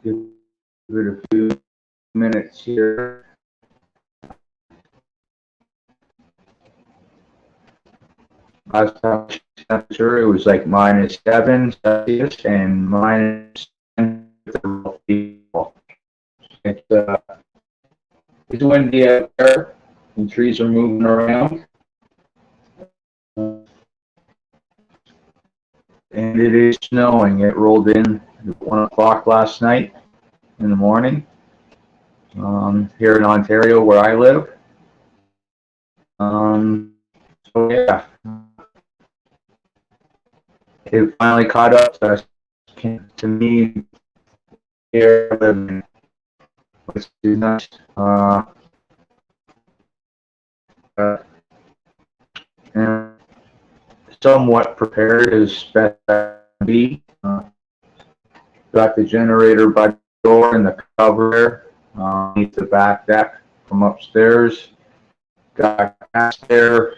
Give it a few minutes here. Last time temperature, it was like -7 Celsius and -10 with the it's windy out there, and trees are moving around, and it is snowing. It rolled in at 1 o'clock last night in the morning here in Ontario where I live. So yeah, it finally caught up to me here living, which is nice. And somewhat prepared as best I can be. Got the generator by the door and the cover underneath the back deck from upstairs. Got gas there.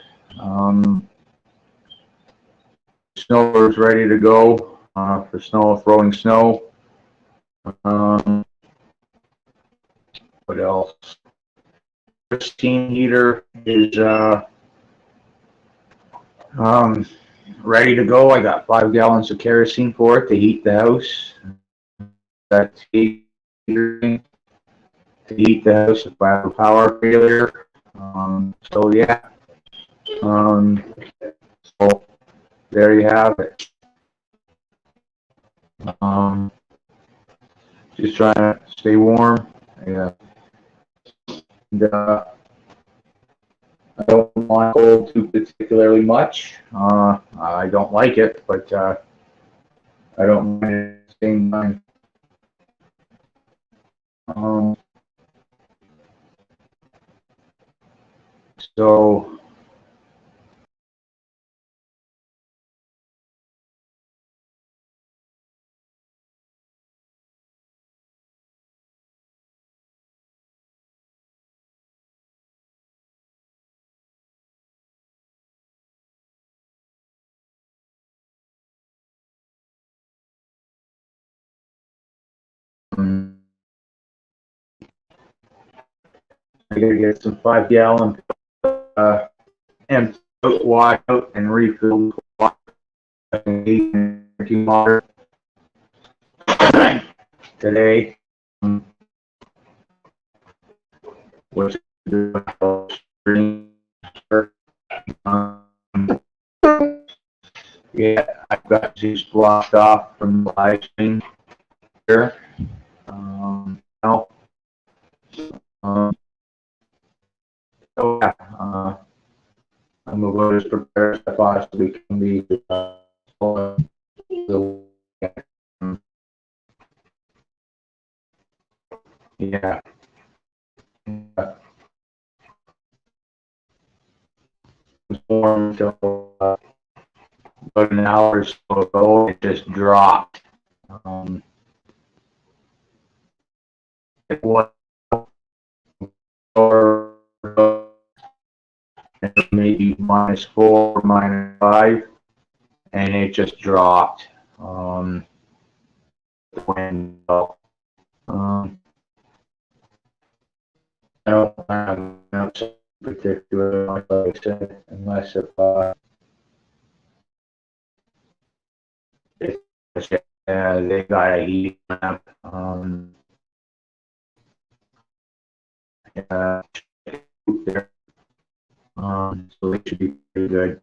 Snowers ready to go for throwing snow. What else? Steam heater is ready to go. I got 5 gallons of kerosene for it to heat the house. That's to heat the house if I have a power failure. So yeah. So there you have it. Just trying to stay warm. Yeah. And, I don't want cold too particularly much. I don't like it, but I don't mind it at the same time. So I gotta get some 5 gallon empty out and refill drinking water today. Which yeah, I've got these blocked off from the live stream here. Now, so yeah, I'm about as prepared as I possibly can be. Yeah. Warm until about an hour or so ago. It just dropped. It was or maybe -4, -5, and it just dropped. The wind. I don't have particular, like I said, unless if they got a heat lamp. There. So it should be pretty good.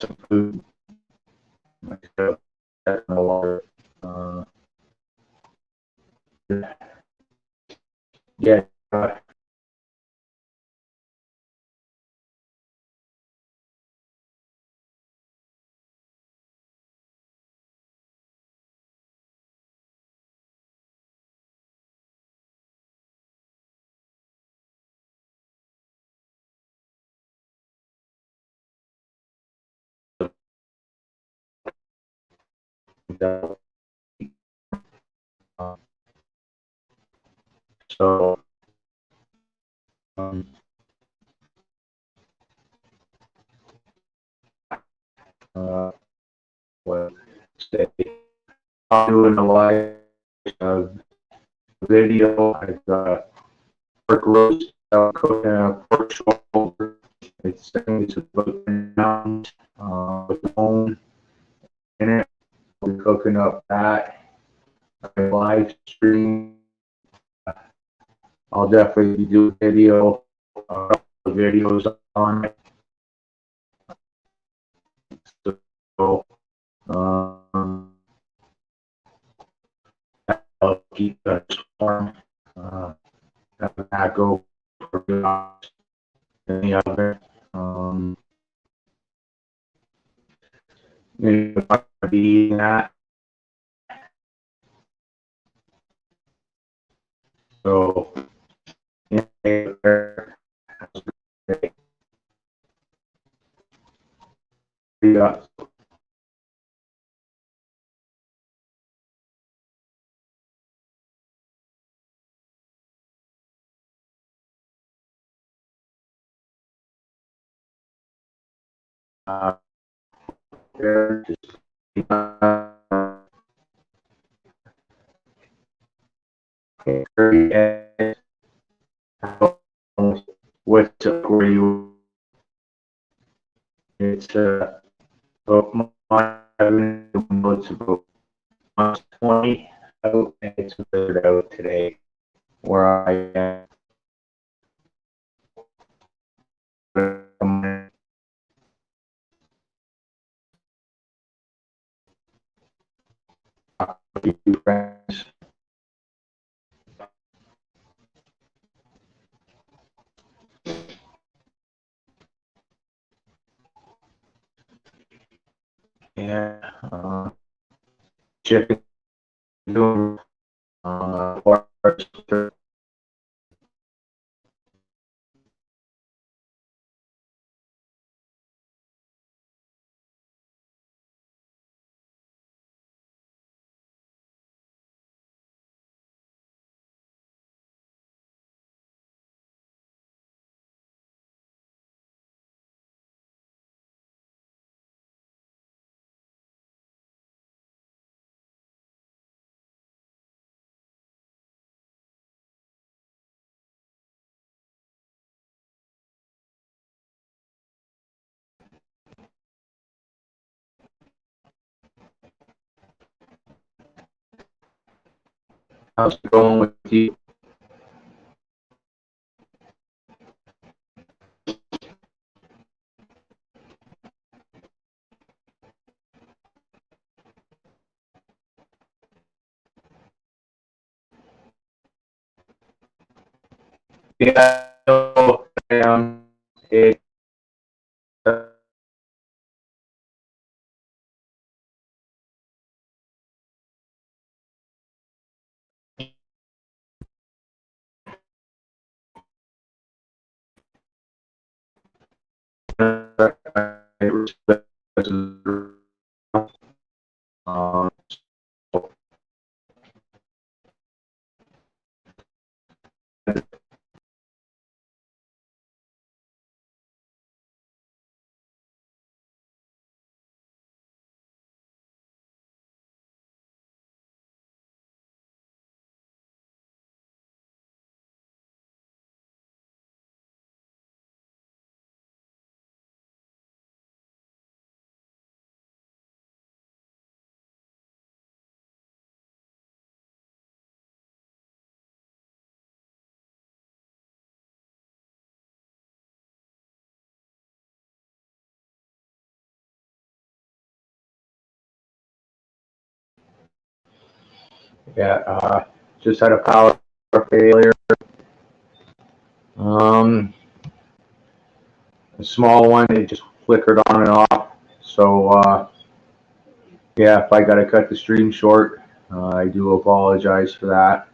Some food, like that's no water. Yeah. So what stay. I'm doing a live uh, video. I've pork roast, pork shoulder. It's about 10 pounds with bone in it. We're cooking up that. Live stream. I'll definitely do a video, videos on it. So, I'll keep that warm. Have that go for any other. Maybe be that. So, yeah, yeah. There, just, what's where you, it's, about it's about 20 out, and it's cleared out today where I am. Friends. Yeah, chicken, parts, how's it going with you? Yeah, it, um, yeah, just had a power failure. Um, a small one, it just flickered on and off. So, yeah, if I got to cut the stream short, I do apologize for that.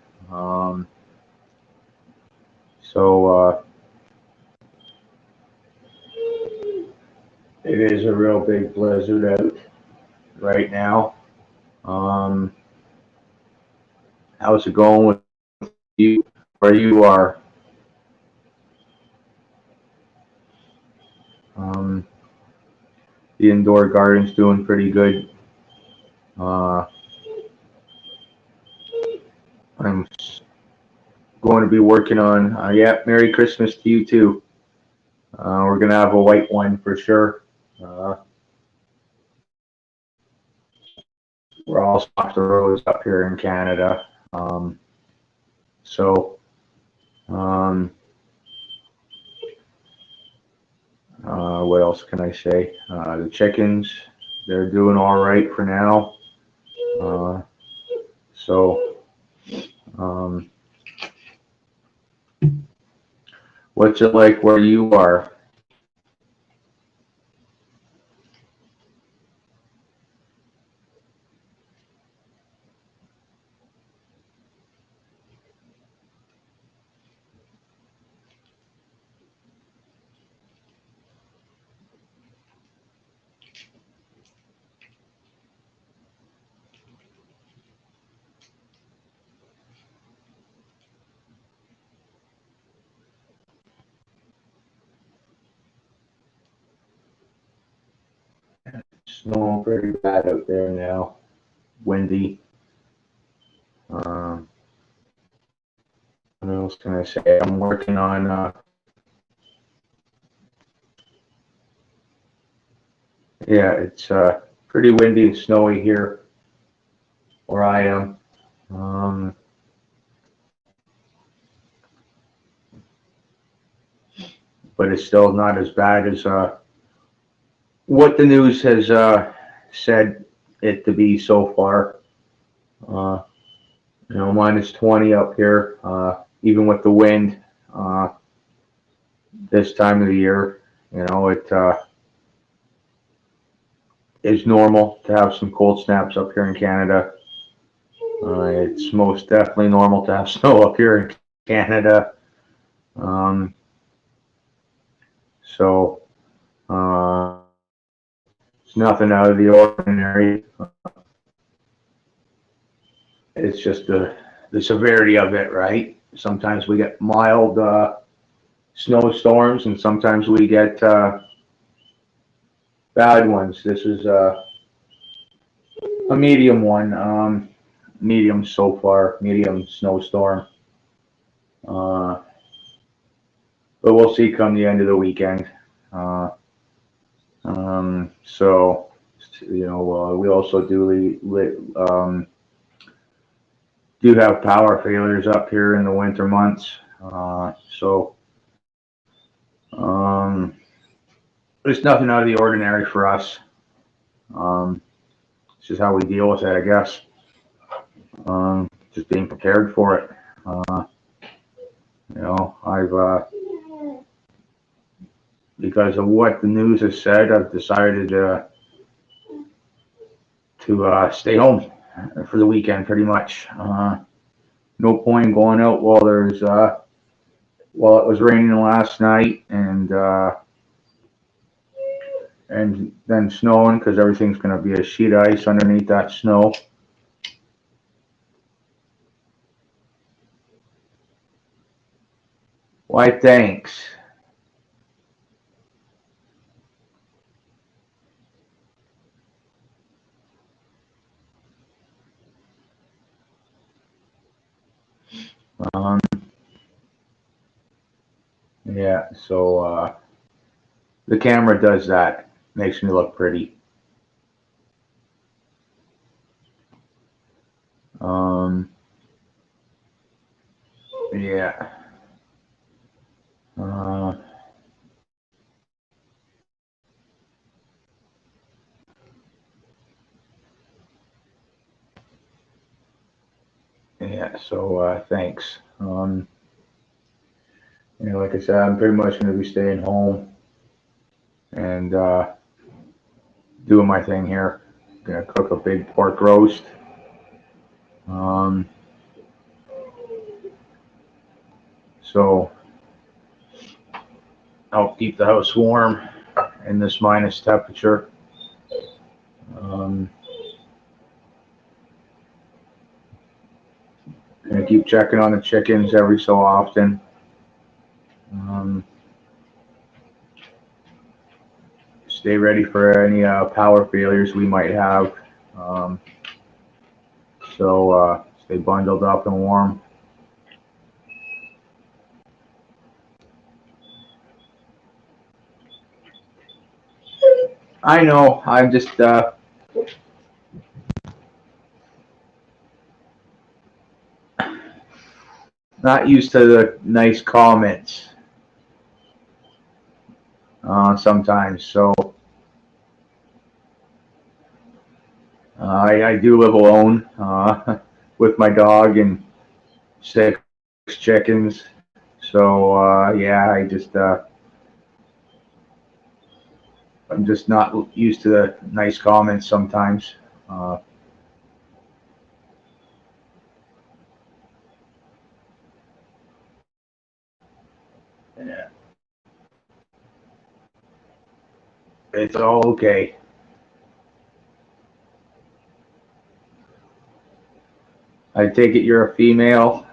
So, it is a real big blizzard out right now. Um, how's it going with you where you are? Um, the indoor garden's doing pretty good. Uh, I'm going to be working on, yeah, Merry Christmas to you too. We're going to have a white one for sure. We're all off the roads up here in Canada. So, um, what else can I say? The chickens, they're doing all right for now. So, um, what's it like where you are? Snowing pretty bad out there now. Windy. What else can I say? I'm working on, yeah, it's pretty windy and snowy here where I am. Um, but it's still not as bad as what the news has said it to be so far. Uh, minus 20 up here, even with the wind this time of the year. It is normal to have some cold snaps up here in Canada. It's most definitely normal to have snow up here in Canada. Um, so it's nothing out of the ordinary. It's just the severity of it, right? Sometimes we get mild snowstorms, and sometimes we get bad ones. This is a medium one, medium so far, medium snowstorm. Uh, but we'll see come the end of the weekend. Uh, so, we also do have power failures up here in the winter months. So, it's nothing out of the ordinary for us. It's just how we deal with it, I guess. Just being prepared for it. I've because of what the news has said, I've decided to stay home for the weekend, pretty much. No point going out while it was raining last night and then snowing, because everything's going to be a sheet of ice underneath that snow. Why, thanks. Um, yeah, so the camera does that. Makes me look pretty. Um, yeah. Uh, yeah, so thanks. Like I said, I'm pretty much going to be staying home and doing my thing here. Gonna cook a big pork roast. Um, so help keep the house warm in this minus temperature. Um, gonna keep checking on the chickens every so often. Um, stay ready for any power failures we might have. So Stay bundled up and warm. I know, I'm just not used to the nice comments sometimes. So I do live alone with my dog and 6 chickens. So yeah, I'm just not used to the nice comments sometimes. Uh, yeah, it's all okay. I take it you're a female.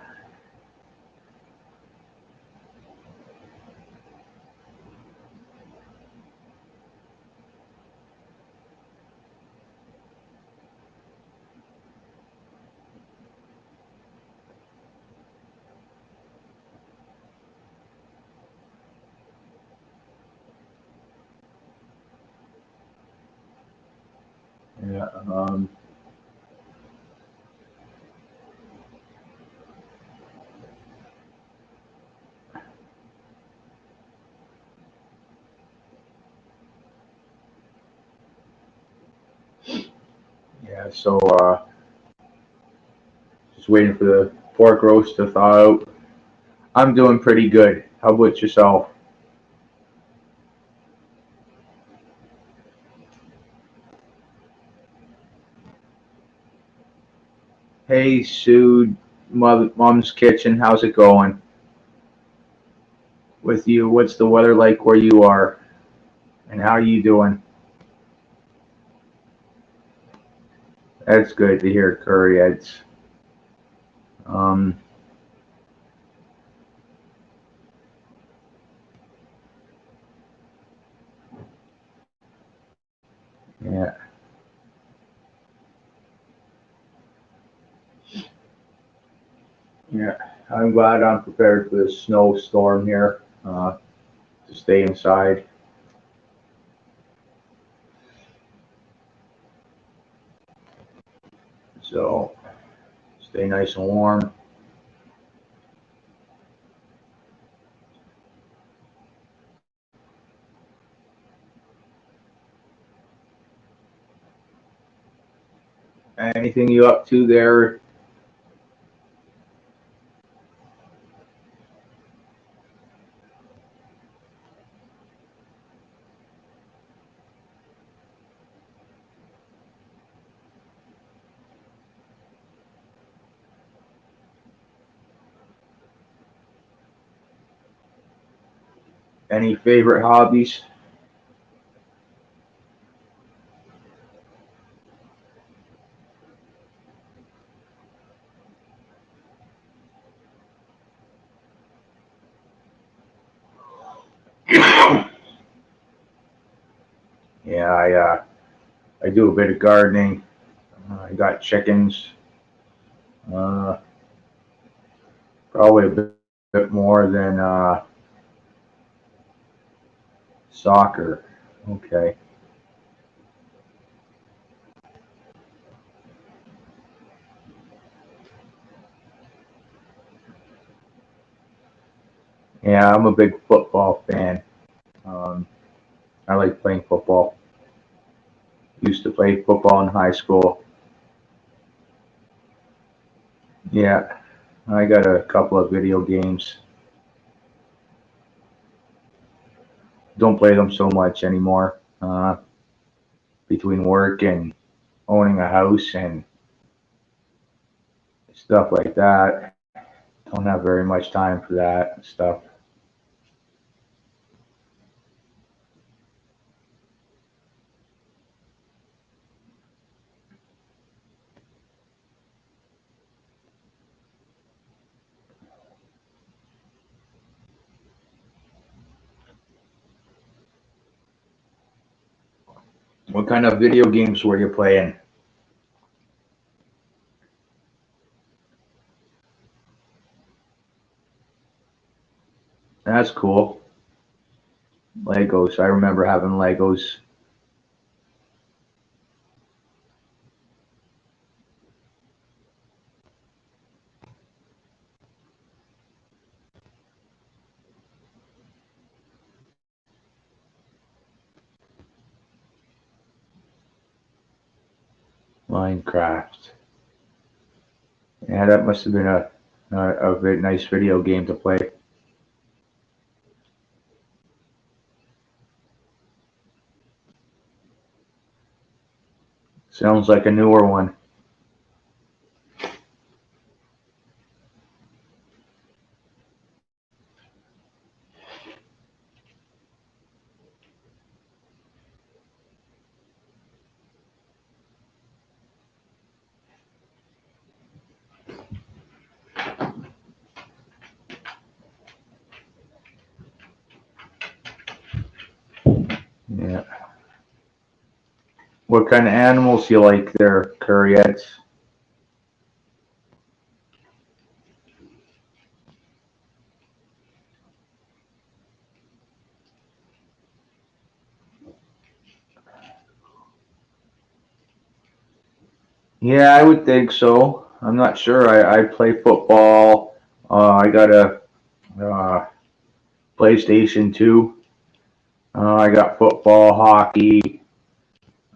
Yeah. Yeah. So just waiting for the pork roast to thaw out. I'm doing pretty good. How about yourself? Hey, Sue, Mom's Kitchen. How's it going with you? What's the weather like where you are, and how are you doing? That's good to hear, Curry. Um, yeah, yeah. I'm glad I'm prepared for this snowstorm here. To stay inside. So stay nice and warm. Anything you up to there? Any favorite hobbies? Yeah, I do a bit of gardening. I got chickens. Uh, Probably a bit more than soccer. Okay. Yeah, I'm a big football fan. Um, I like playing football. Used to play football in high school. Yeah, I got a couple of video games. Don't play them so much anymore. Between work and owning a house and stuff like that, don't have very much time for that stuff. What kind of video games were you playing? That's cool. Legos. I remember having Legos. Minecraft. Yeah, that must have been a very nice video game to play. Sounds like a newer one. Yeah. What kind of animals you like there, Curriettes? Yeah, I would think so. I'm not sure. I play football. I got a uh, PlayStation 2. I got football, hockey,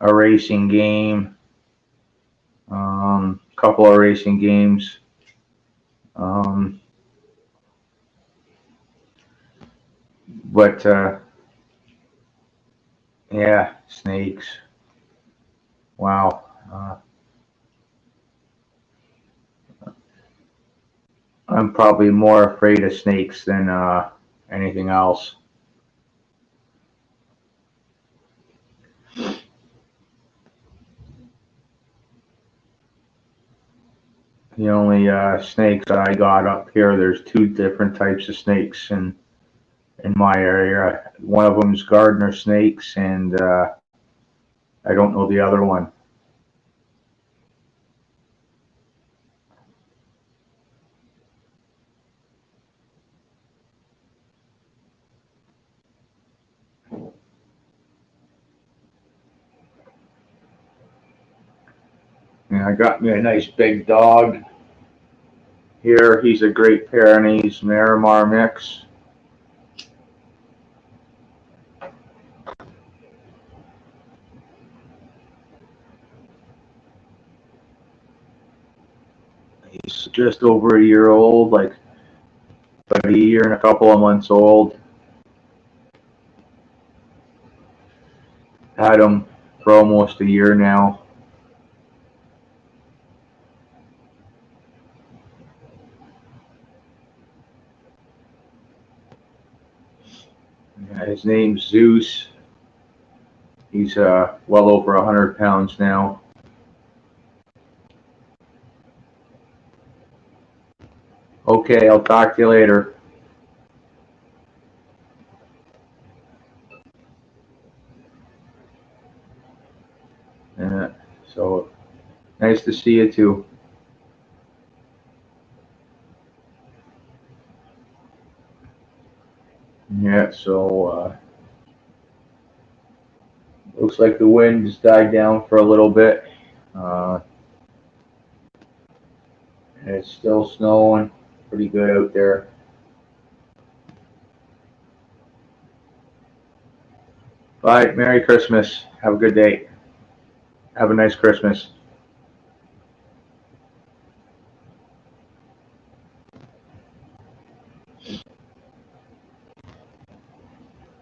a racing game, couple of racing games. Um, but yeah, snakes. Wow. I'm probably more afraid of snakes than anything else. The only snakes that I got up here, there's two different types of snakes in my area. One of them's gardener snakes, and I don't know the other one. And I got me a nice big dog here. He's a Great Pyrenees Miramar mix. He's just over a year old, like about a year and a couple of months old. Had him for almost a year now. His name's Zeus. He's well over 100 pounds now. Okay, I'll talk to you later. Uh, so nice to see you too. Yeah, so looks like the wind has died down for a little bit. Uh, and it's still snowing pretty good out there. Bye. Merry Christmas. Have a good day. Have a nice Christmas.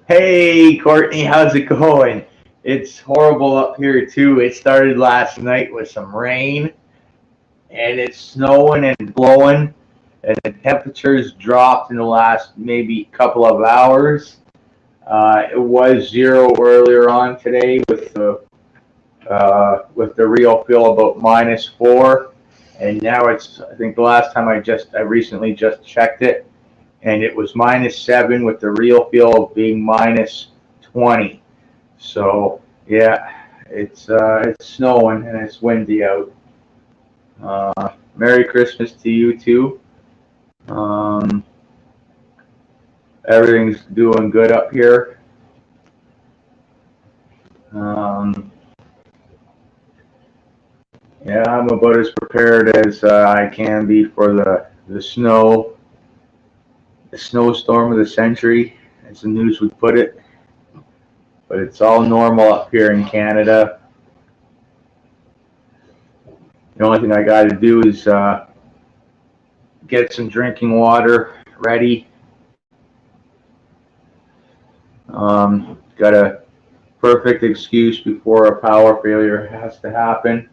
Hey, Courtney, how's it going? It's horrible up here, too. It started last night with some rain, and it's snowing and blowing, and the temperatures dropped in the last maybe couple of hours. It was 0 earlier on today with the real feel about -4, and now it's, I think the last time I recently just checked it, and it was -7 with the real feel of being -20. So yeah, it's snowing and it's windy out. Merry Christmas to you too. Um, everything's doing good up here. Yeah, I'm about as prepared as I can be for the snowstorm of the century, as the news would put it. But it's all normal up here in Canada. The only thing I got to do is get some drinking water ready. Got a perfect excuse before a power failure has to happen.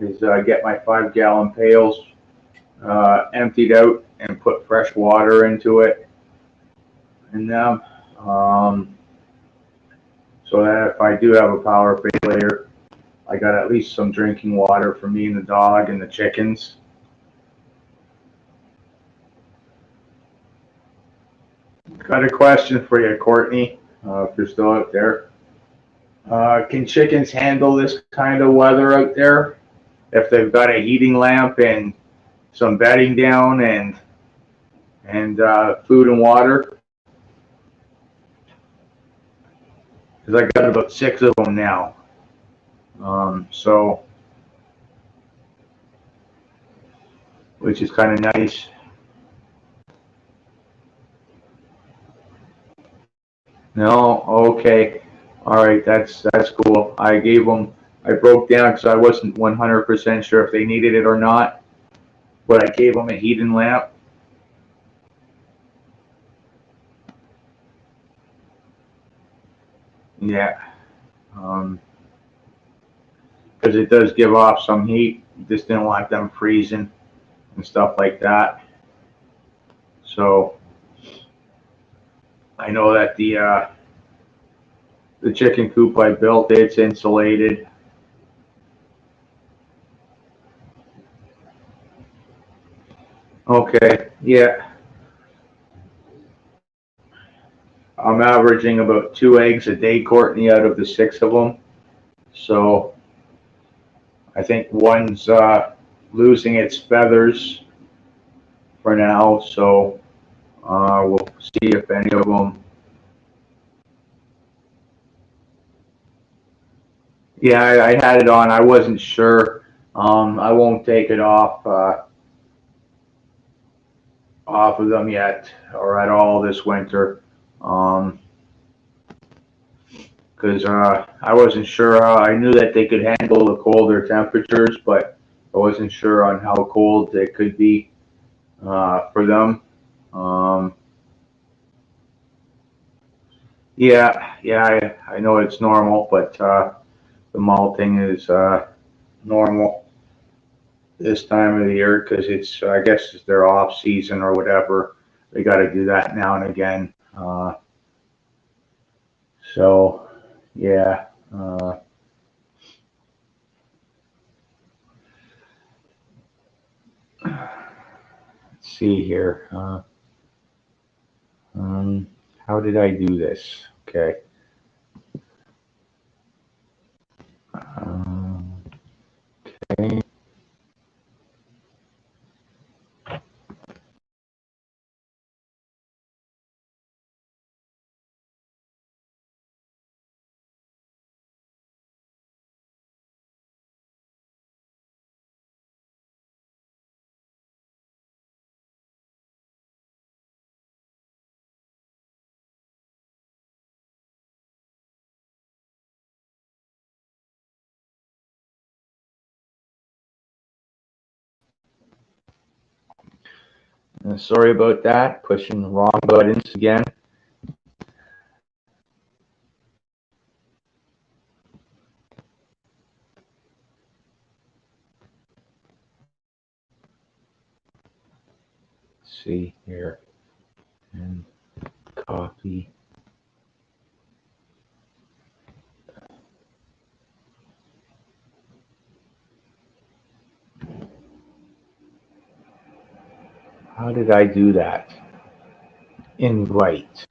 Is get my 5-gallon pails emptied out and put fresh water into it in them, so that if I do have a power failure, I got at least some drinking water for me and the dog and the chickens. Got a question for you, Courtney, if you're still out there. Can chickens handle this kind of weather out there? If they've got a heating lamp and some bedding down and food and water? Because I got about 6 of them now. So, which is kind of nice. No, okay, all right, that's cool. I broke down because I wasn't 100% sure if they needed it or not, but I gave them a heating lamp. Yeah, because it does give off some heat. Just didn't want them freezing and stuff like that. So I know that the chicken coop I built, it's insulated. Okay, yeah. I'm averaging about 2 eggs a day, Courtney, out of the 6 of them. So I think one's losing its feathers for now. So we'll see if any of them. Yeah, I had it on. I wasn't sure. I won't take it off of them yet or at all this winter. Because I wasn't sure. I knew that they could handle the colder temperatures, but I wasn't sure on how cold it could be for them. Um, yeah, I know it's normal, but the malting is normal this time of the year because I guess it's their off season or whatever. They got to do that now and again. So, yeah. Let's see here. Um, how did I do this? Okay. Okay. Sorry about that. Pushing the wrong buttons again. Let's see here. And copy. How did I do that? Invite.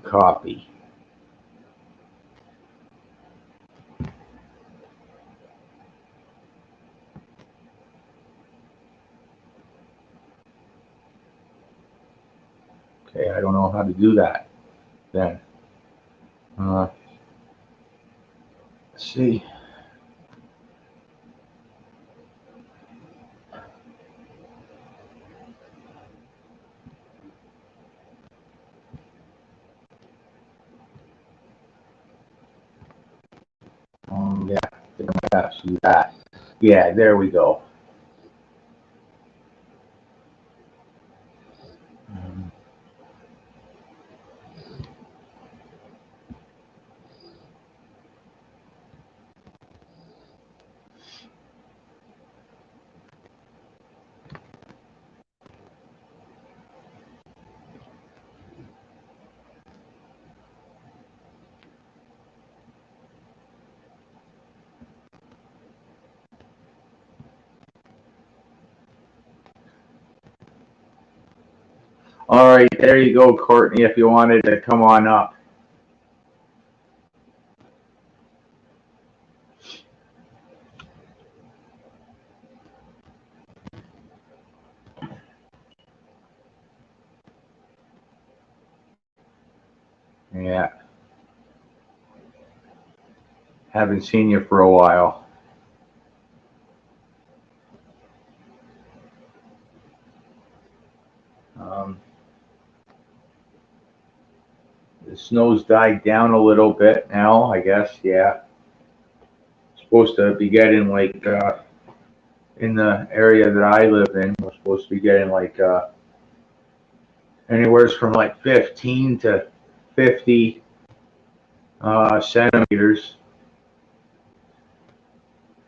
Copy. Okay, I don't know how to do that then. Let's see. Yeah, I might have to do that. Yeah, there we go. All right, there you go, Courtney, if you wanted to come on up. Yeah, haven't seen you for a while. Um, the snow's died down a little bit now, I guess. Yeah, supposed to be getting like in the area that I live in, we're supposed to be getting like anywhere from like 15 to 50 centimeters.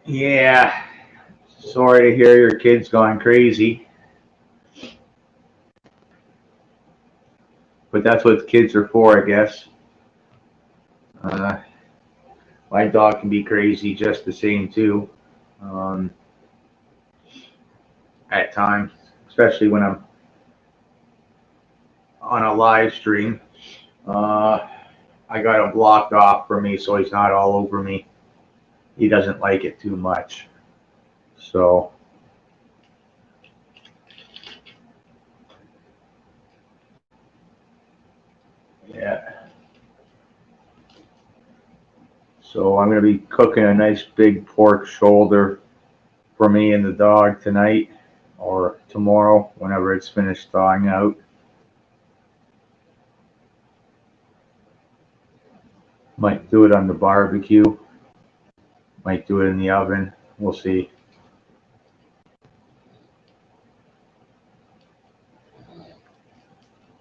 Yeah, sorry to hear your kid's gone crazy, but that's what kids are for, I guess. Uh, my dog can be crazy just the same too, um, at times, especially when I'm on a live stream. Uh, I got him blocked off from me so he's not all over me. He doesn't like it too much. So, yeah. So I'm going to be cooking a nice big pork shoulder for me and the dog tonight or tomorrow whenever it's finished thawing out. Might do it on the barbecue. Might do it in the oven. We'll see.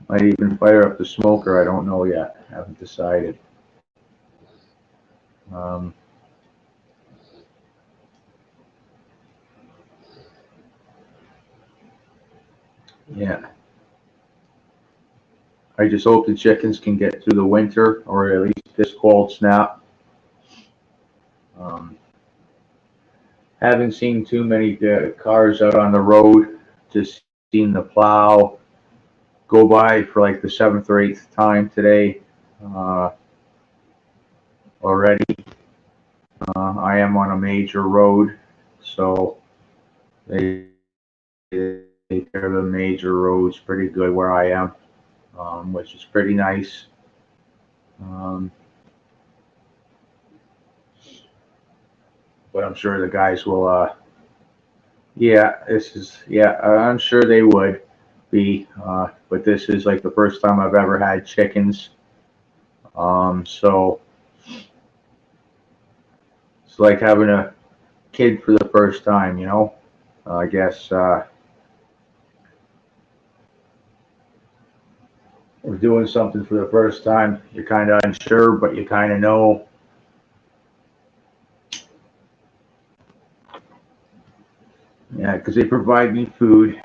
Might even fire up the smoker. I don't know yet. Haven't decided. Um, yeah. I just hope the chickens can get through the winter or at least this cold snap. Um, haven't seen too many cars out on the road. Just seen the plow go by for like the seventh or eighth time today uh, already. I am on a major road, so they take care of the major roads pretty good where I am, which is pretty nice. Um, but I'm sure the guys will. Yeah, this is. Yeah, I'm sure they would be. But this is like the first time I've ever had chickens. So it's like having a kid for the first time, you know. I guess we're doing something for the first time. You're kind of unsure, but you kind of know. Yeah, because they provide me food.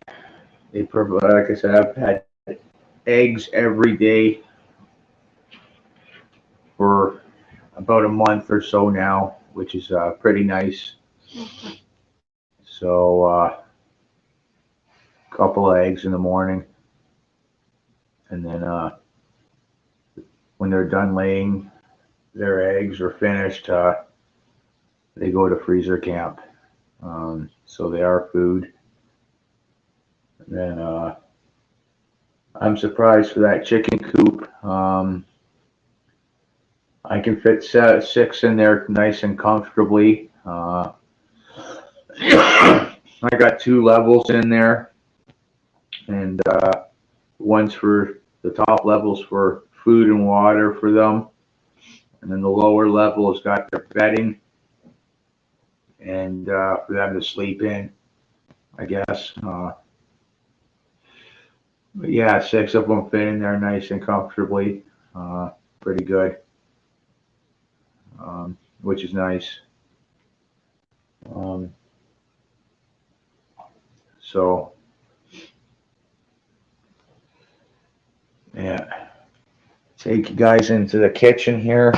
They provide, like I said, I've had eggs every day for about a month or so now, which is pretty nice. So, a couple of eggs in the morning, and then when they're done laying their eggs or finished, they go to freezer camp. So they are food. And then I'm surprised for that chicken coop. I can fit 6 in there nice and comfortably. I got 2 levels in there, and one's for the top levels for food and water for them, and then the lower level has got their bedding and for them to sleep in, I guess. But yeah, 6 of them fit in there nice and comfortably. Pretty good, which is nice. So, yeah. Take you guys into the kitchen here.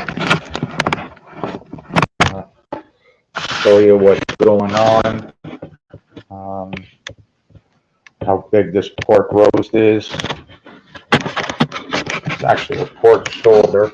Show you what's going on. How big this pork roast is. It's actually a pork shoulder.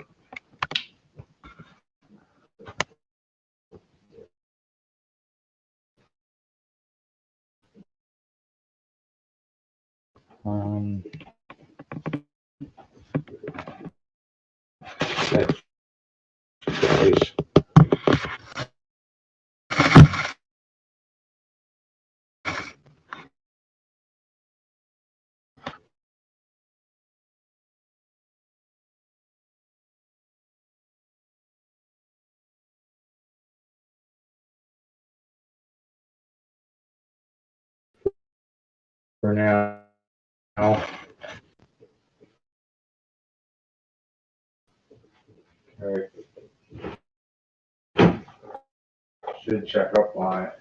For now. Okay. Should check up on it.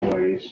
Anyways.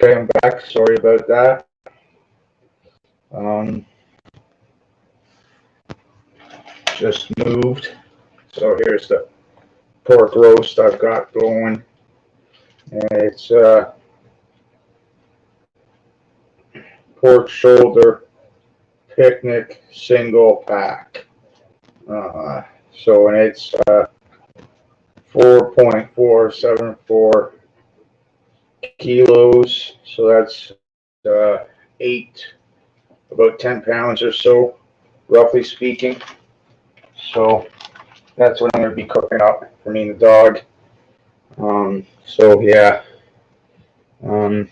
Okay, I'm back. Sorry about that. Just moved. So here's the pork roast I've got going. And it's pork shoulder picnic single pack. So and it's 4.474 kilos. So that's about 10 pounds or so, roughly speaking. So that's what I'm going to be cooking up for me and the dog. So yeah. Let's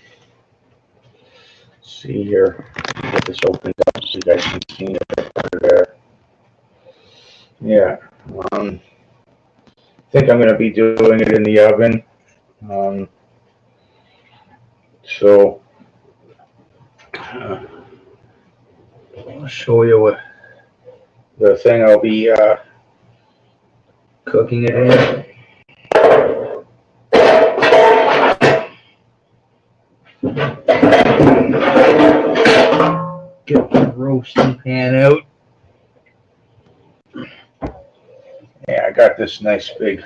see here. Get this opened up so you guys can see it right there. Yeah. I think I'm going to be doing it in the oven. So I'll show you what the thing I'll be cooking it in. Get the roasting pan out. Yeah, I got this nice big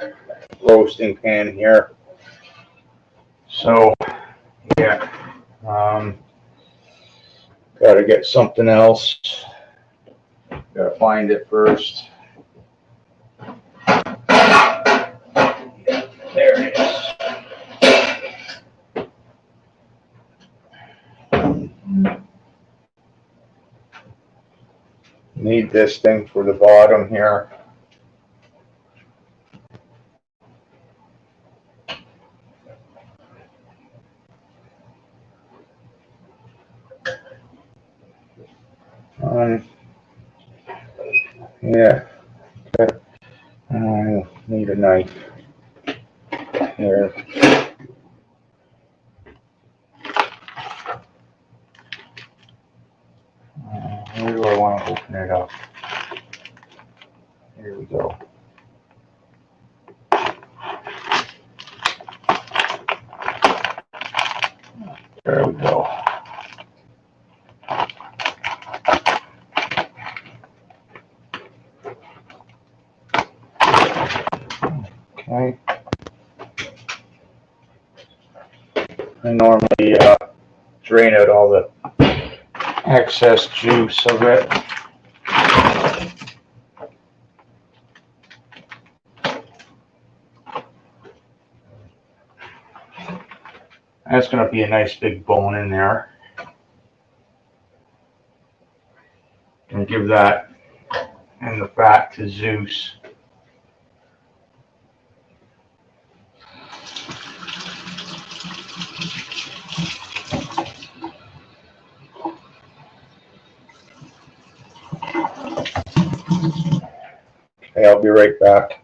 roasting pan here. So, yeah, gotta get something else. Gotta find it first. There it is. Need this thing for the bottom here. Yeah, okay. I need a knife here. Where do I want to open it up? Here we go. There we go. Okay. I normally drain out all the excess juice of it. That's going to be a nice big bone in there. And give that and the fat to Zeus. Okay, I'll be right back.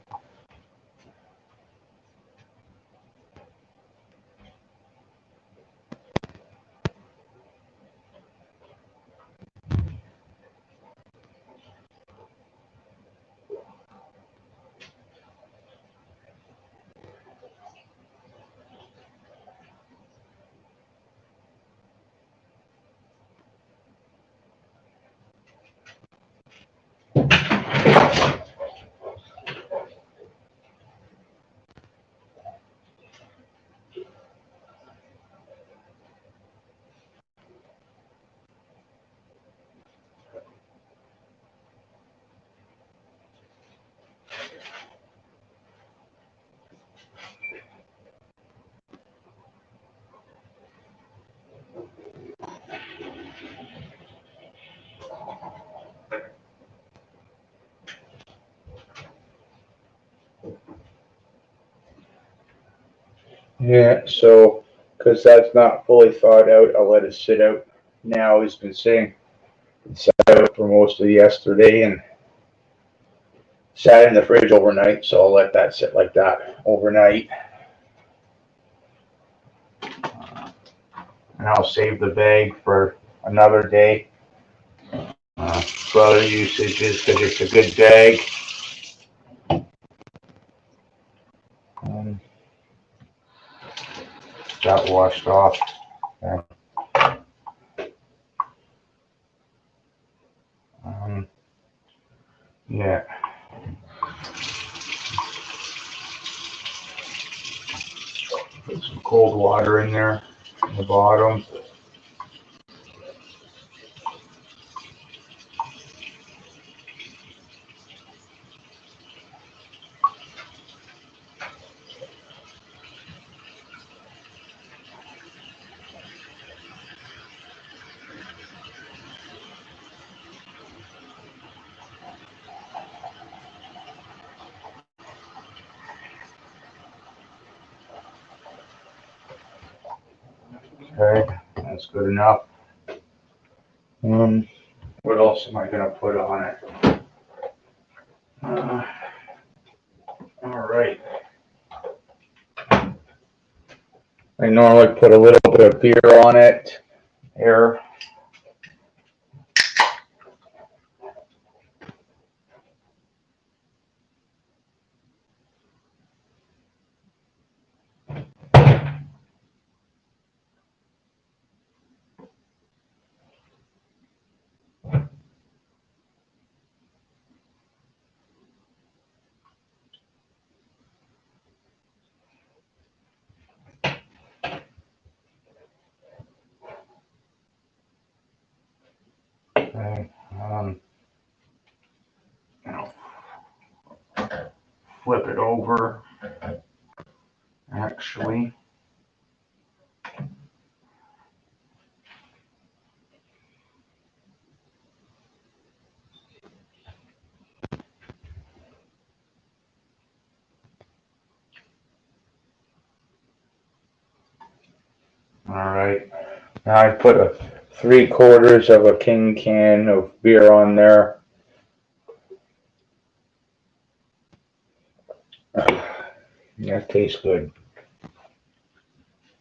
Yeah, so because that's not fully thawed out, I'll let it sit out now. He's been sitting out for most of yesterday and sat in the fridge overnight, so I'll let that sit like that overnight. And I'll save the bag for another day for other usages because it's a good bag. Got washed off. Yeah. Put some cold water in there in the bottom. Okay, that's good enough. What else am I gonna put on it? All right. I normally put a little bit of beer on it. Here. Okay. Flip it over. Actually. All right. Now I put a 3/4 of a king can of beer on there. That tastes good.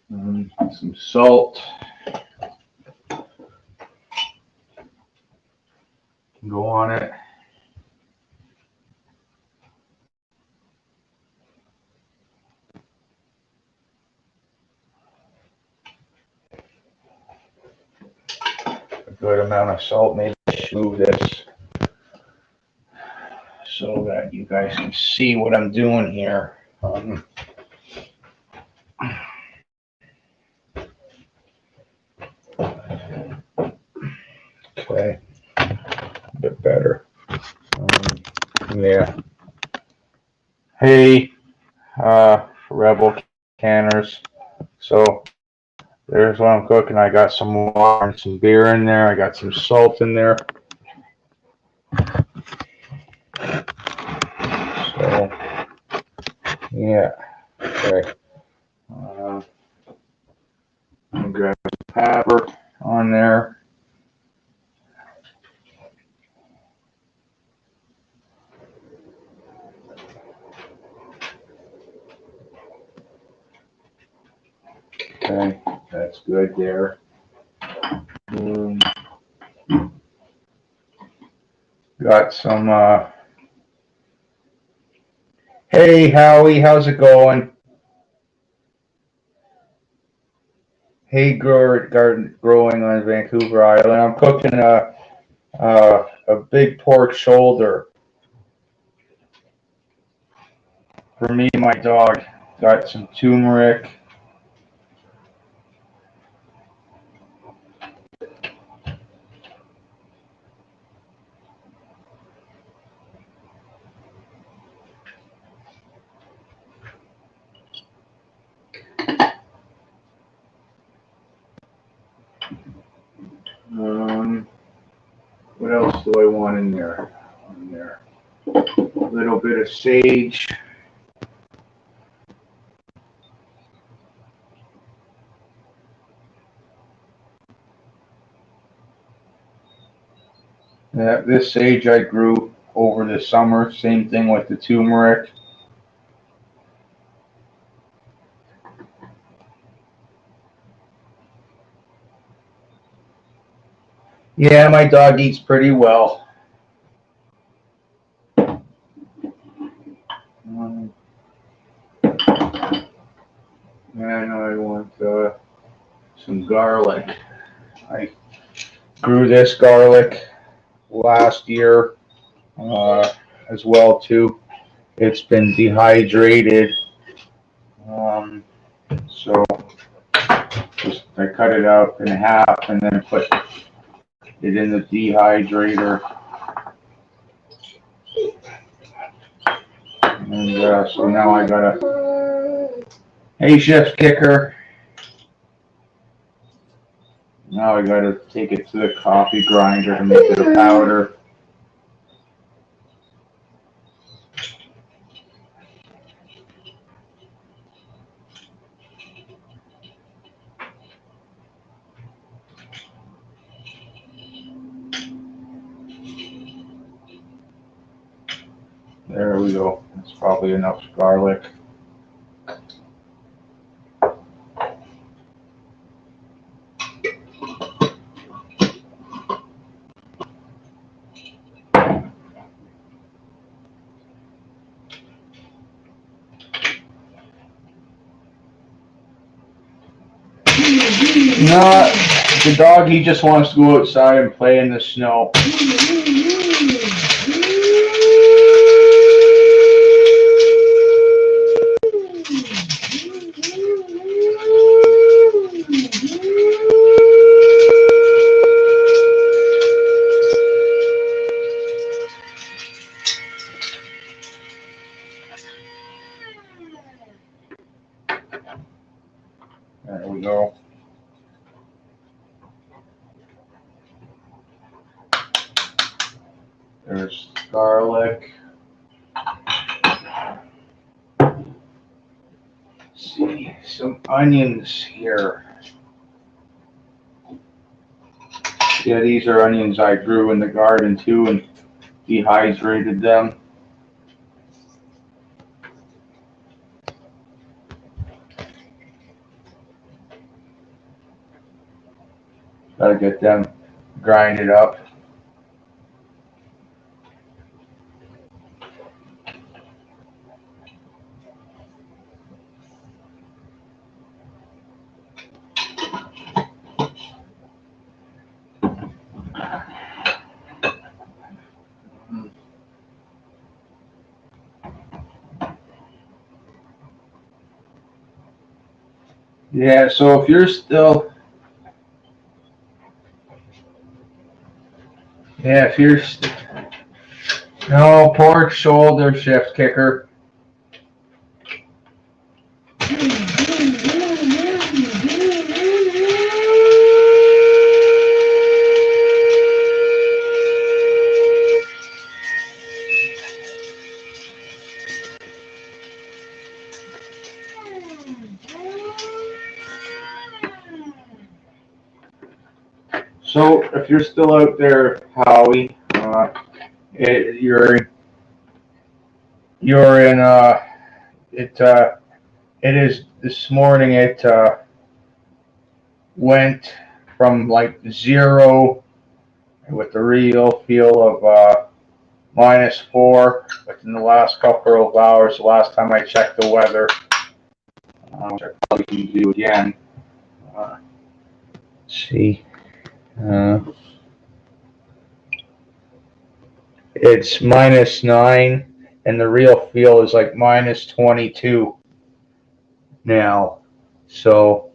Some salt. Go on it. A good amount of salt. Maybe I should move this so that you guys can see what I'm doing here. Okay, a bit better. Yeah. Hey, Rebel Canners. So there's what I'm cooking. I got some water and some beer in there. I got some salt in there. So, yeah. Okay. I'll grab some pepper on there. Okay, that's good there. Got some, hey Howie, how's it going? Hey, garden growing on Vancouver Island. I'm cooking a big pork shoulder for me and my dog. Got some turmeric. What else do I want in there? A little bit of sage. This sage I grew over the summer. Same thing with the turmeric. Yeah, my dog eats pretty well. And I want some garlic. I grew this garlic last year as well too. It's been dehydrated, so just I cut it out in half and then put it in the dehydrator. And so now I gotta, hey Chef Kicker, now I gotta take it to the coffee grinder and make it a powder. There we go. That's probably enough garlic. No, the dog, he just wants to go outside and play in the snow. There we go. There's garlic. Let's see, some onions here. Yeah, these are onions I grew in the garden too and dehydrated them. Gotta get them grinded up. Yeah, so if you're still, yeah, if you're, no, pork shoulder shift kicker. So if you're still out there, Howie, it, you're in it it is this morning. It went from like 0 with the real feel of -4 within the last couple of hours. The last time I checked the weather, which I probably can do again. Let's see. Uh, it's -9, and the real feel is like -22 now. So,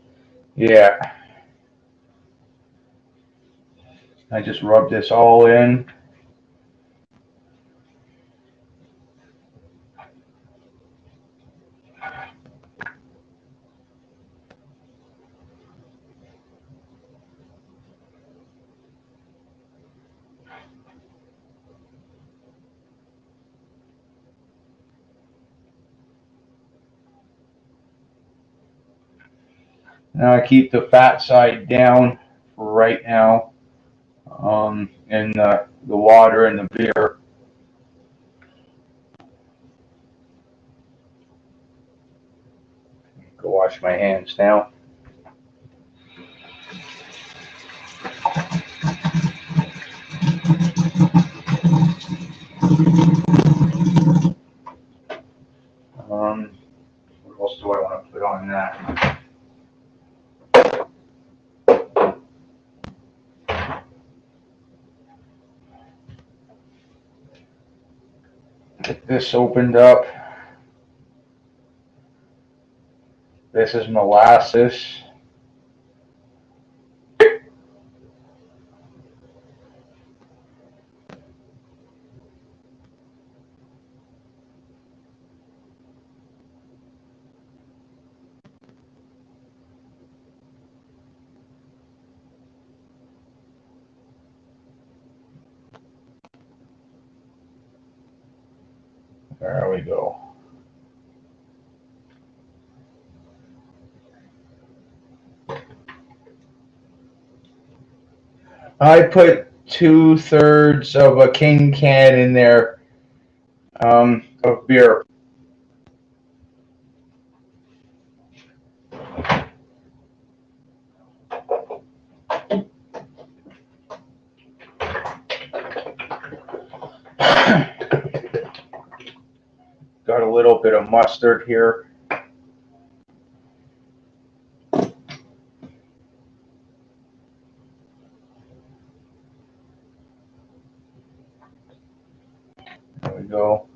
yeah, I just rubbed this all in. Now I keep the fat side down for right now, and the water and the beer. Go wash my hands now. What else do I want to put on that? Get this opened up. This is molasses. There we go. I put 2/3 of a king can in there of beer. Got a little bit of mustard here. There we go.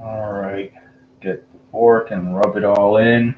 All right. Get the fork and rub it all in.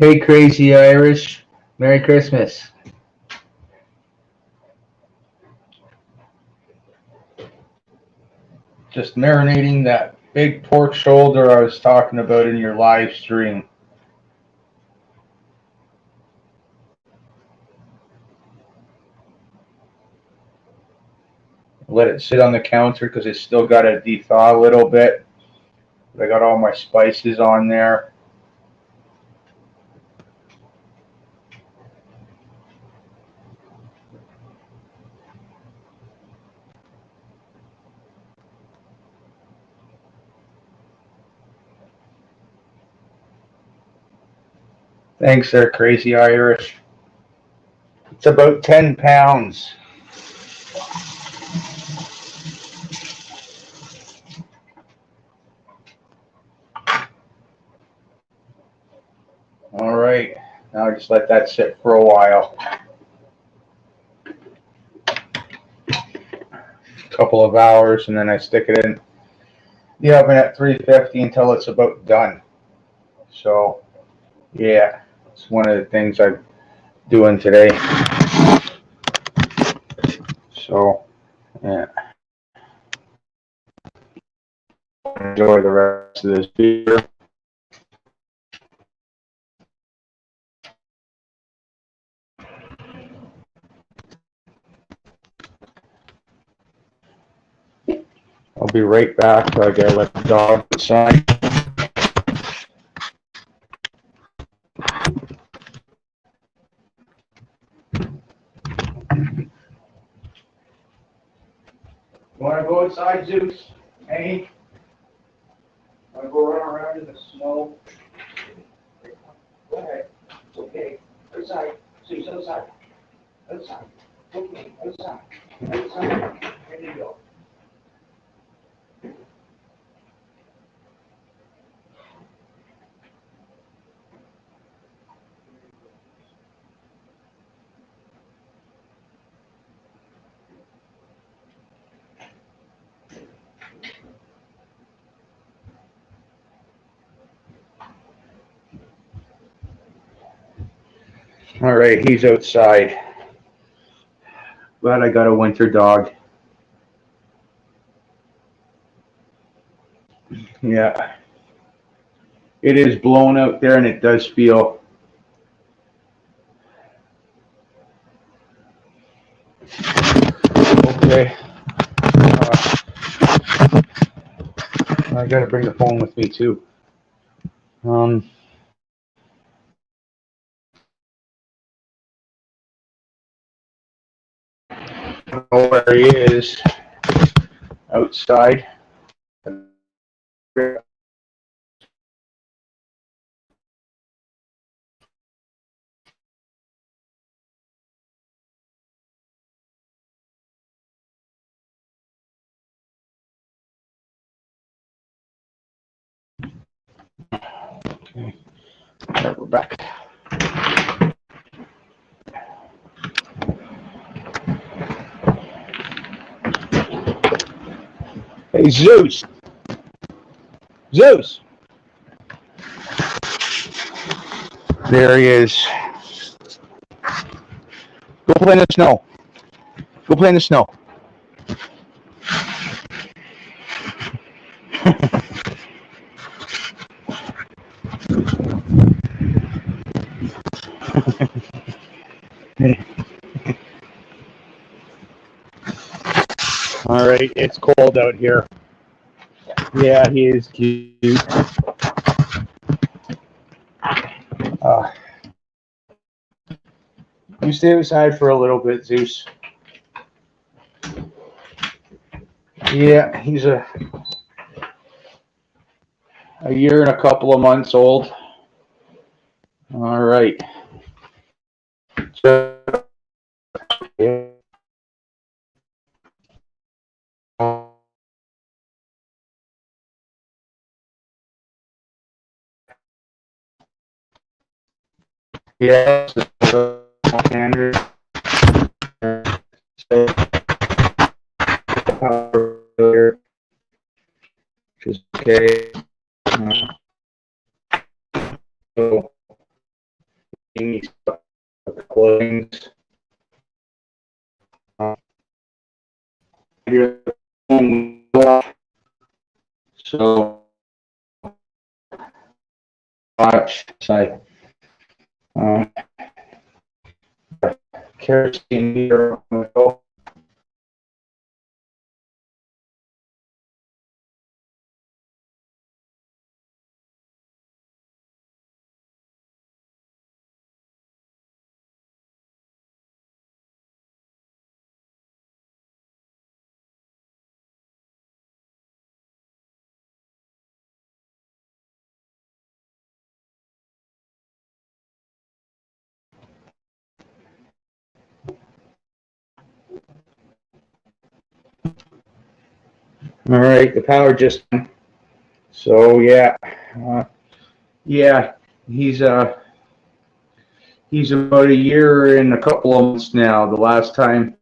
Hey, Crazy Irish. Merry Christmas. Just marinating that big pork shoulder I was talking about in your live stream. Let it sit on the counter because it's still got to de-thaw a little bit. I got all my spices on there. Thanks there, Crazy Irish. It's about 10 pounds. All right, now just let that sit for a while. A couple of hours, and then I stick it in the oven at 350 until it's about done. So, yeah, it's one of the things I'm doing today. So, yeah. Enjoy the rest of this beer. I'll be right back. I gotta let the dog outside. You wanna go outside, Zeus? Hey? Wanna go run around in the snow? Go ahead. It's okay. Outside. Zeus, outside. Outside. Okay, outside. Outside. There you go. All right, he's outside. Glad I got a winter dog. Yeah. It is blown out there and it does feel. Okay. I gotta bring the phone with me too. I don't know where he is. Outside. Okay. Right, we're back. Hey, Zeus. Zeus. There he is. Go play in the snow. Go play in the snow. All right, it's cold out here. Yeah, he is cute. You stay outside for a little bit, Zeus. Yeah, he's a year and a couple of months old. All right. Yes. Andrew. Just okay. So me a couple of things. So watch side kerosene meter on the go. All right, the power just. So yeah, yeah, he's he's about a year and a couple of months now. The last time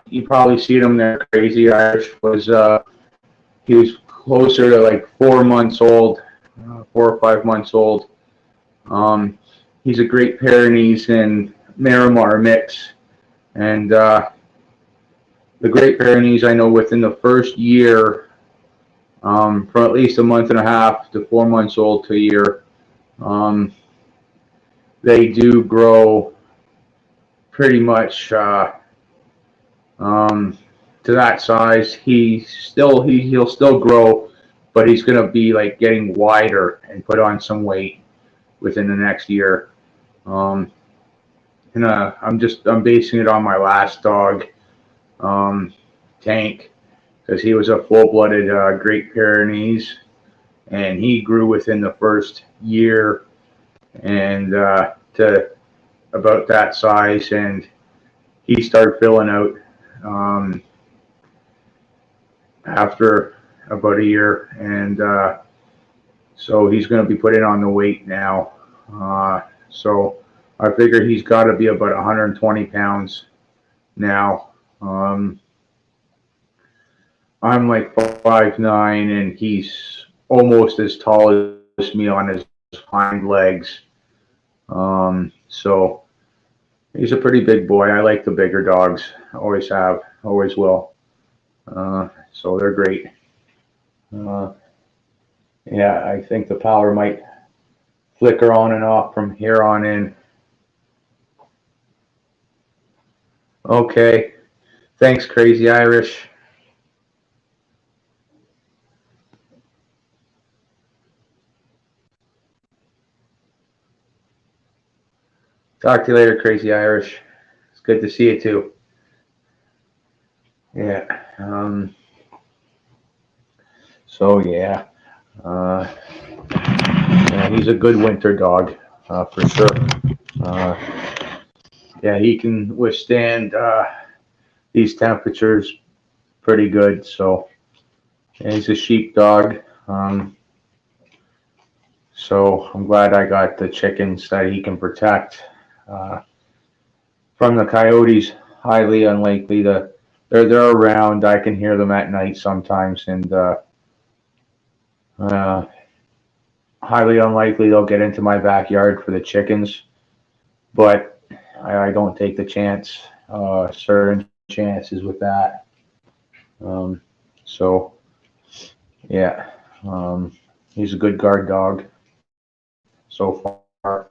you probably seen him there, Crazy Irish was he was closer to like 4 months old, 4 or 5 months old. He's a Great Pyrenees and Miramar mix, and the Great Pyrenees I know within the first year, from at least a month and a half to 4 months old to a year, they do grow pretty much to that size. He'll still grow, but he's gonna be like getting wider and put on some weight within the next year. Um, and I'm basing it on my last dog, Tank, because he was a full-blooded Great Pyrenees, and he grew within the first year and to about that size, and he started filling out after about a year, and so he's going to be putting on the weight now. So I figure he's got to be about 120 pounds now. I'm like 5'9", and he's almost as tall as me on his hind legs. So he's a pretty big boy. I like the bigger dogs. Always have, always will. So they're great. Yeah, I think the power might flicker on and off from here on in. Okay. Thanks, Crazy Irish. Talk to you later, Crazy Irish. It's good to see you too. Yeah. So yeah. Yeah, he's a good winter dog, for sure. Yeah, he can withstand these temperatures pretty good. So yeah, he's a sheep dog. So I'm glad I got the chickens that he can protect from the coyotes. Highly unlikely to. They're around. I can hear them at night sometimes, and highly unlikely they'll get into my backyard for the chickens. But I don't take the chance. Certain chances with that. So yeah, he's a good guard dog so far.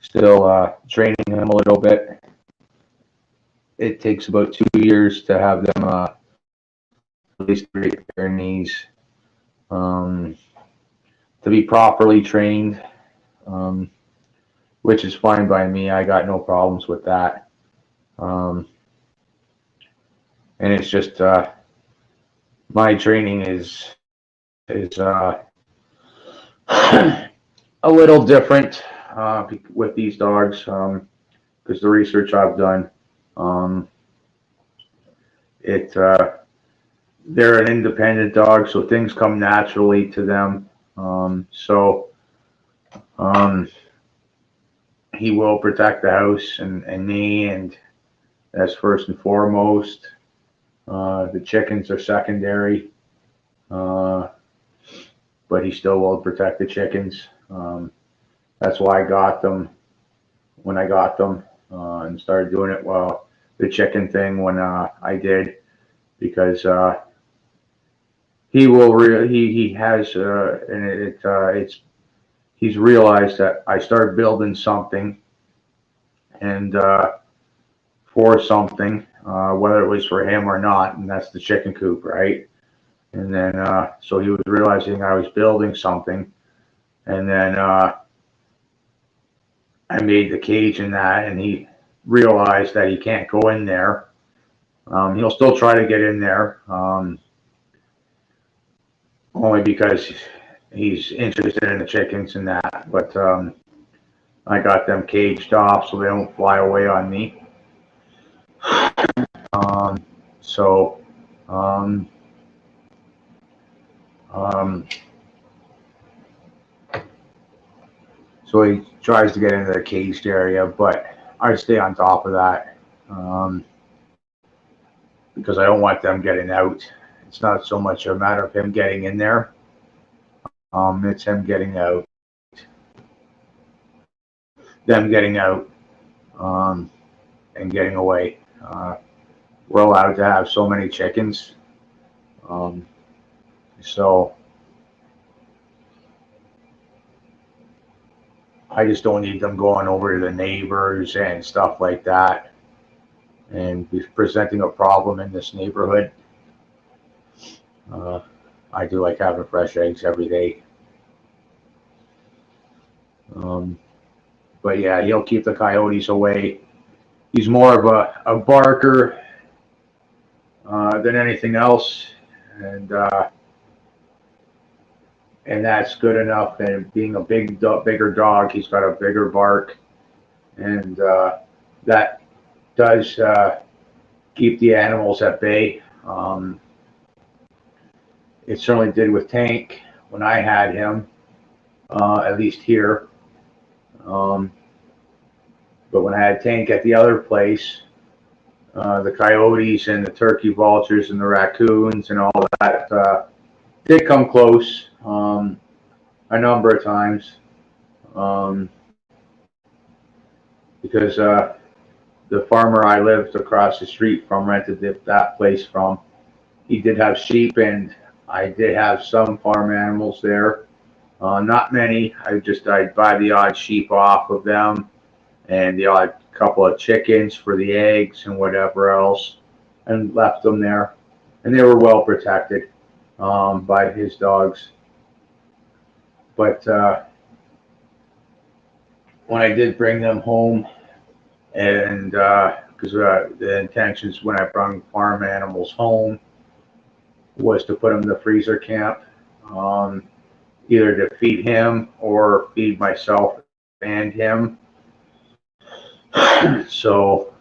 Still training him a little bit. It takes about 2 years to have them at least Great Pyrenees to be properly trained, which is fine by me. I got no problems with that. And it's just my training is a little different with these dogs because the research I've done, they're an independent dog, so things come naturally to them. So he will protect the house and me, and that's first and foremost. The chickens are secondary. But but he still will protect the chickens. That's why I got them when I got them, and started doing it. Well, the chicken thing when I did, because he will he has and it's he's realized that I started building something and for something, whether it was for him or not, and that's the chicken coop, right? And then so he was realizing I was building something, and then I made the cage in that, and he realized that he can't go in there. He'll still try to get in there, only because he's interested in the chickens and that. But I got them caged off so they don't fly away on me. So um, um, so he tries to get into the caged area, but I stay on top of that because I don't want them getting out. It's not so much a matter of him getting in there. It's him getting out, them getting out, and getting away. We're allowed to have so many chickens, so I just don't need them going over to the neighbors and stuff like that, and be presenting a problem in this neighborhood. I do like having fresh eggs every day. But yeah, he'll keep the coyotes away. He's more of a barker than anything else, and that's good enough. And being a bigger dog, he's got a bigger bark, and that does keep the animals at bay. It certainly did with Tank when I had him, at least here. But when I had Tank at the other place, the coyotes and the turkey vultures and the raccoons and all that did come close a number of times, because the farmer I lived across the street from, rented that place from, he did have sheep, and I did have some farm animals there. Not many. I'd buy the odd sheep off of them, and the odd couple of chickens for the eggs and whatever else, and left them there. And they were well protected by his dogs. But when I did bring them home, and because the intentions when I brought farm animals home was to put them in the freezer camp, either to feed him or feed myself and him. So,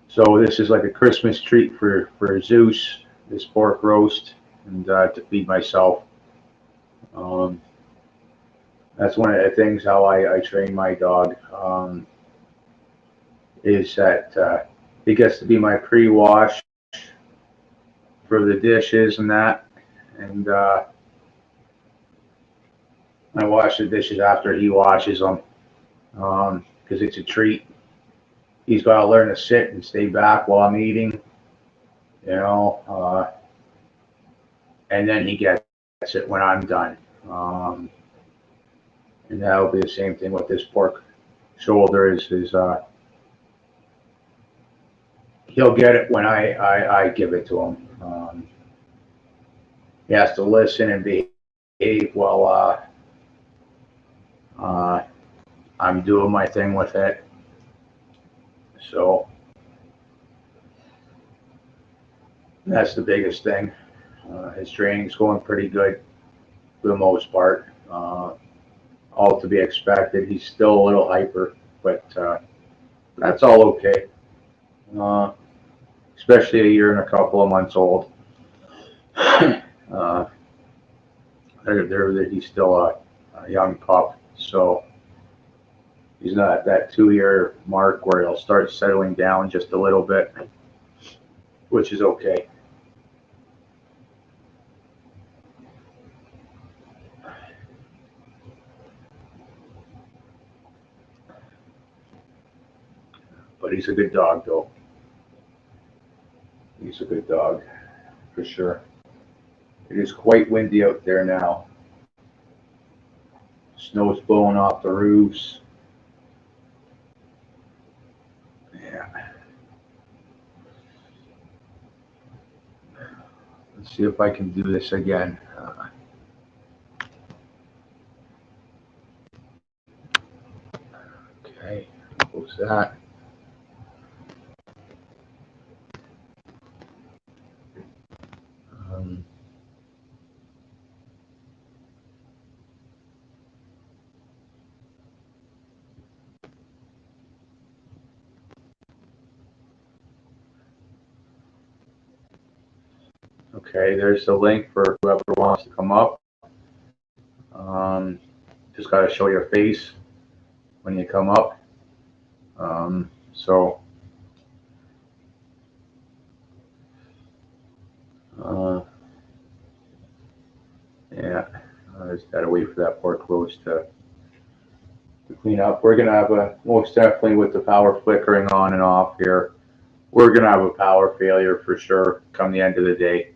so this is like a Christmas treat for Zeus, this pork roast, and to feed myself. That's one of the things how I train my dog, is that he gets to be my pre-wash for the dishes and that, and I wash the dishes after he washes them, because it's a treat. He's got to learn to sit and stay back while I'm eating, and then he gets it when I'm done. And that'll be the same thing with this pork shoulder. Is he'll get it when I give it to him. He has to listen and behave while I'm doing my thing with it. So that's the biggest thing. His training's going pretty good for the most part. All to be expected. He's still a little hyper, but that's all okay. Especially a year and a couple of months old. He's still a young pup, so he's not at that 2-year mark where he'll start settling down just a little bit. which is okay. But he's a good dog, though. He's a good dog, for sure. It is quite windy out there now. Snow's blowing off the roofs. Yeah. Let's see if I can do this again. Okay, close that. Okay, there's the link for whoever wants to come up. Just got to show your face when you come up. Yeah, I just got to wait for that pork roast to clean up. We're going to have most definitely with the power flickering on and off here, we're going to have a power failure for sure come the end of the day.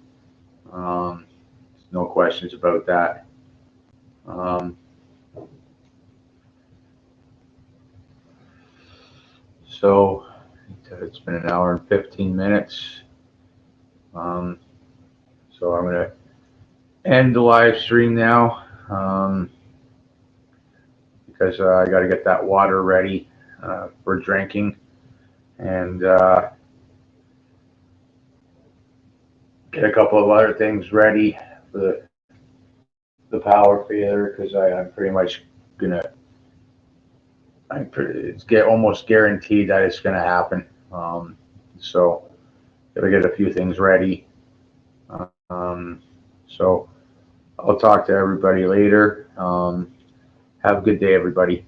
No questions about that. So it's been an hour and 15 minutes. So I'm going to end the live stream now because I got to get that water ready for drinking and get a couple of other things ready for the power failure because I'm pretty much gonna. It's almost guaranteed that it's gonna happen. So gotta get a few things ready. So I'll talk to everybody later. Have a good day, everybody.